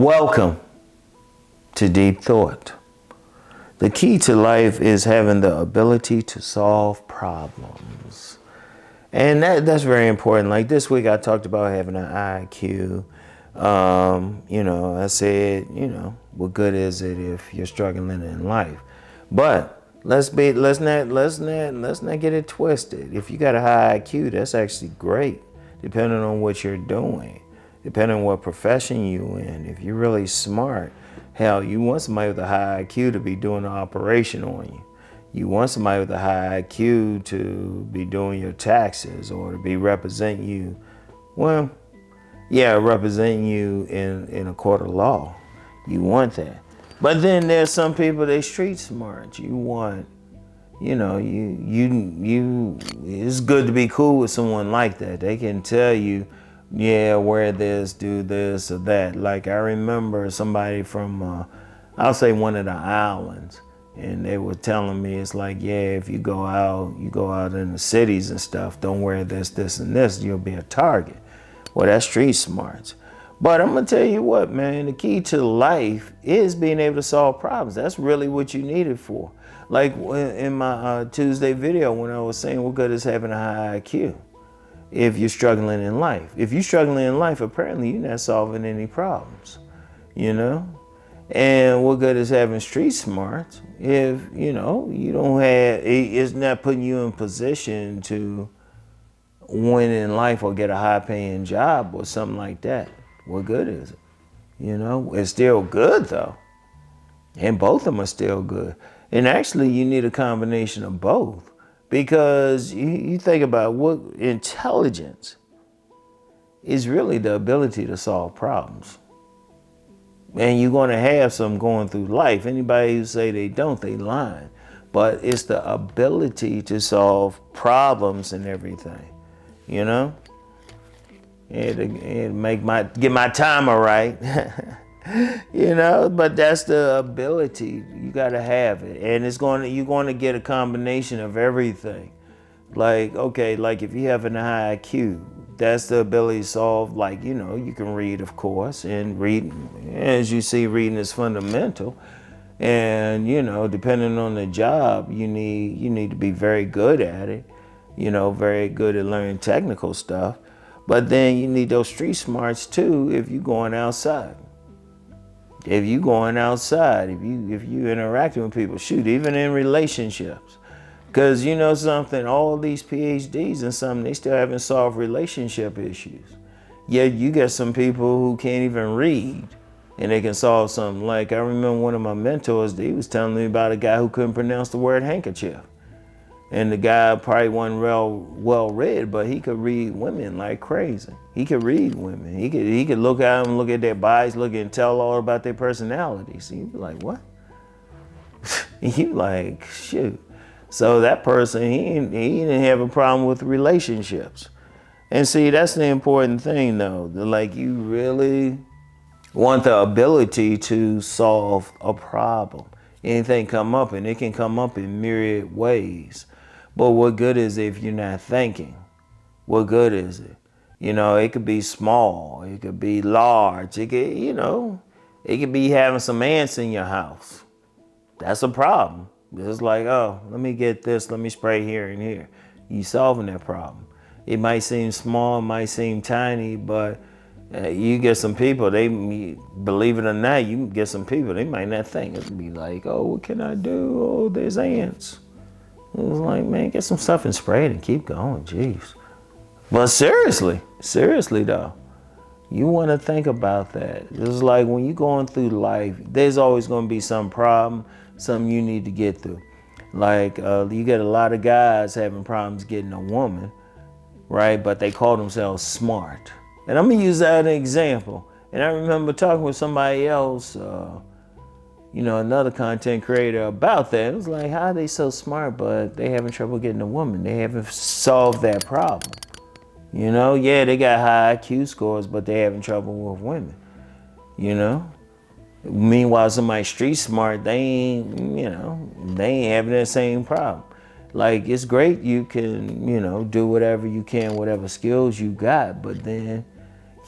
Welcome to Deep Thought. The key to life is having the ability to solve problems. And that's very important. Like this week I talked about having an IQ. I said, what good is it if you're struggling in life? But let's not get it twisted. If you got a high IQ, that's actually great, depending on what you're doing. Depending on what profession you in. If you're really smart, hell, you want somebody with a high IQ to be doing an operation on you. You want somebody with a high IQ to be doing your taxes or to be representing you. Representing you in a court of law. You want that. But then there's some people, they street smart. You want, it's good to be cool with someone like that. They can tell you, wear this, do this or that. Like I remember somebody from, I'll say one of the islands, and they were telling me, it's like, if you go out in the cities and stuff, don't wear this, and this, you'll be a target. Well, that's street smarts. But I'm gonna tell you what, man, the key to life is being able to solve problems. That's really what you need it for. Like in my Tuesday video when I was saying what good is having a high IQ if you're struggling in life. If you're struggling in life, apparently you're not solving any problems, And what good is having street smarts if, you don't have, it's not putting you in position to win in life or get a high paying job or something like that. What good is it? It's still good though. And both of them are still good. And actually you need a combination of both. Because you think about what intelligence is really the ability to solve problems. And you're going to have some going through life. Anybody who say they don't, they lying. But it's the ability to solve problems and everything, And get my timer right. But that's the ability. You got to have it. And you're going to get a combination of everything. Like if you have a high IQ, that's the ability to solve, you can read, of course, and read, as you see, reading is fundamental. And, depending on the job, you need to be very good at it, very good at learning technical stuff. But then you need those street smarts too if you're going outside. If you interacting with people, even in relationships. Because something, all these PhDs and something, they still haven't solved relationship issues. Yet you get some people who can't even read and they can solve something. Like I remember one of my mentors, he was telling me about a guy who couldn't pronounce the word handkerchief. And the guy probably wasn't well read, but he could read women like crazy. He could read women. He could look at them, look at their bodies, look and tell all about their personalities. You'd be like, what? You like, shoot. So that person, he didn't have a problem with relationships. And see, that's the important thing though. Like you really want the ability to solve a problem. Anything come up, and it can come up in myriad ways. But what good is it if you're not thinking? What good is it? It could be small, it could be large, it could be having some ants in your house. That's a problem. It's like, let me get this, let me spray here and here. You solving that problem. It might seem small, it might seem tiny, but you get some people, believe it or not, you get some people, they might not think. It'll be like, what can I do? Oh, there's ants. It was like, man, get some stuff and spray it and keep going, jeez. But seriously though, you want to think about that. It's like when you're going through life, there's always going to be some problem, something you need to get through. Like you get a lot of guys having problems getting a woman, right? But they call themselves smart. And I'm gonna use that as an example. And I remember talking with somebody else, another content creator about that. It was like, how are they so smart, but they having trouble getting a woman? They haven't solved that problem. They got high IQ scores, but they having trouble with women. Meanwhile, somebody street smart, they ain't having that same problem. Like, it's great you can, do whatever you can, whatever skills you got, but then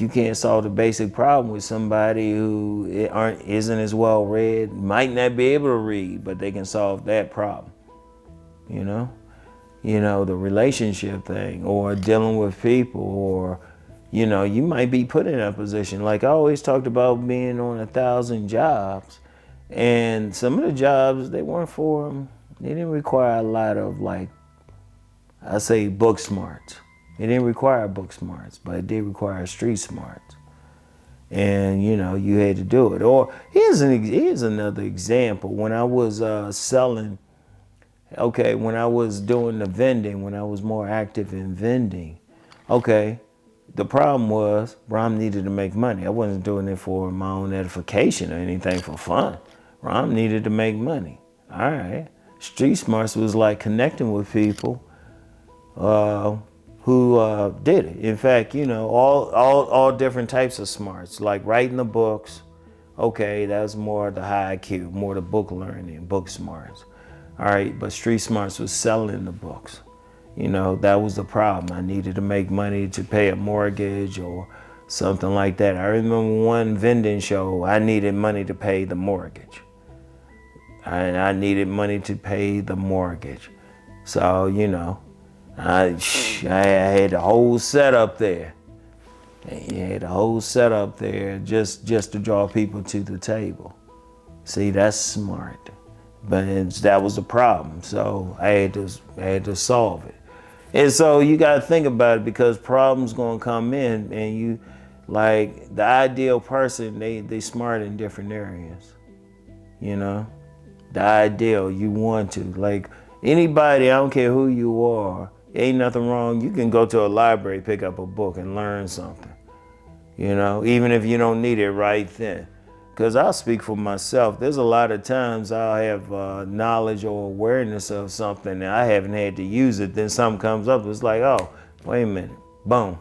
you can't solve the basic problem with somebody who isn't as well read, might not be able to read, but they can solve that problem. You know, the relationship thing, or dealing with people, or, you know, you might be put in a position. Like I always talked about being on 1,000 jobs, and some of the jobs, they weren't for them. They didn't require a lot of, like, I say book smarts. It didn't require book smarts, but it did require street smarts. And, you know, you had to do it. Or here's another example. When I was when I was doing the vending, when I was more active in vending, the problem was Rom needed to make money. I wasn't doing it for my own edification or anything for fun. Rom needed to make money. All right. Street smarts was like connecting with people who did it. In fact, you know, all different types of smarts, like writing the books. Okay, that's more the high IQ, more the book learning, book smarts. All right, but street smarts was selling the books. You know, that was the problem. I needed to make money to pay a mortgage or something like that. I remember one vending show, I needed money to pay the mortgage. I needed money to pay the mortgage. So, you know, I had the whole setup there. You had the whole setup there just to draw people to the table. See, that's smart. But that was the problem. So I had to solve it. And so you got to think about it, because problems going to come in, and you, like, the ideal person, they smart in different areas. You know, the ideal, you want to, like, anybody, I don't care who you are, ain't nothing wrong. You can go to a library, pick up a book and learn something, you know, even if you don't need it right then. Because I'll speak for myself. There's a lot of times I'll have knowledge or awareness of something and I haven't had to use it. Then something comes up. It's like, oh, wait a minute. Boom.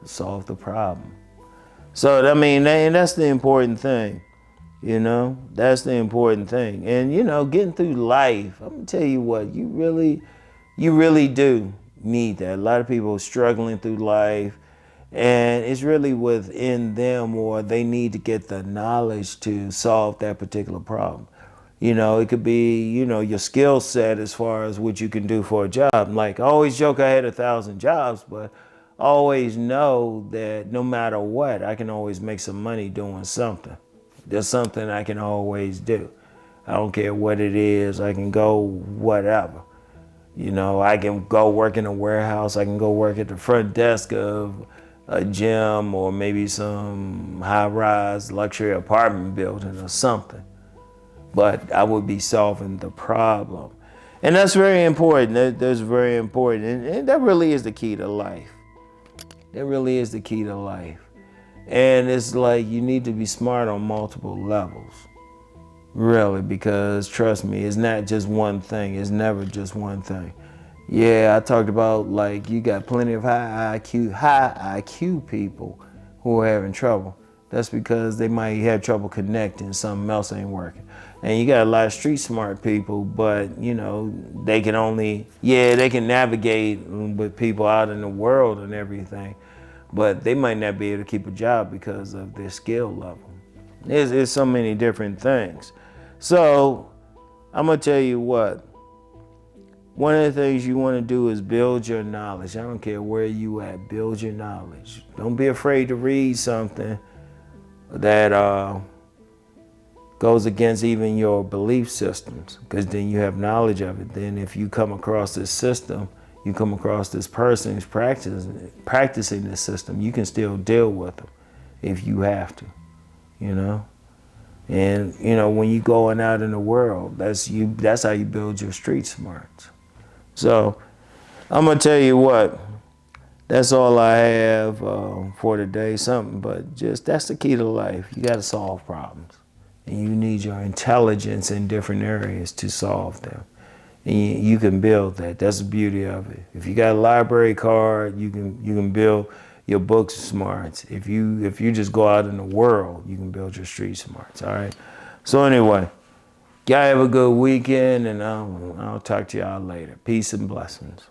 Solve the problem. So, I mean, and that's the important thing. You know, that's the important thing. And, you know, getting through life, I'm going to tell you what, you really do need that. A lot of people are struggling through life, and it's really within them, or they need to get the knowledge to solve that particular problem. You know, it could be, you know, your skill set as far as what you can do for a job. Like, I always joke I had 1,000 jobs, but I always know that no matter what, I can always make some money doing something. There's something I can always do. I don't care what it is. I can go whatever. You know, I can go work in a warehouse. I can go work at the front desk of a gym, or maybe some high-rise luxury apartment building or something. But I would be solving the problem. And that's very important. That's very important. And that really is the key to life. That really is the key to life. And it's like you need to be smart on multiple levels. Really, because trust me, it's not just one thing. It's never just one thing. Yeah, I talked about, like, you got plenty of high IQ people who are having trouble. That's because they might have trouble connecting, something else ain't working. And you got a lot of street smart people, but, you know, they can navigate with people out in the world and everything, but they might not be able to keep a job because of their skill level. There's so many different things. So I'm gonna tell you what, one of the things you want to do is build your knowledge. I don't care where you at, build your knowledge. Don't be afraid to read something that goes against even your belief systems, because then you have knowledge of it. Then if you come across this system, you come across this person who's practicing this system, you can still deal with them if you have to, you know? And, you know, when you're going out in the world, that's how you build your street smarts. So I'm gonna tell you what, that's all I have for today. But just that's the key to life. You got to solve problems, and you need your intelligence in different areas to solve them. And you can build that. That's the beauty of it. If you got a library card, you can build your book smarts. If you just go out in the world, you can build your street smarts. All right. So anyway, y'all have a good weekend, and I'll talk to y'all later. Peace and blessings.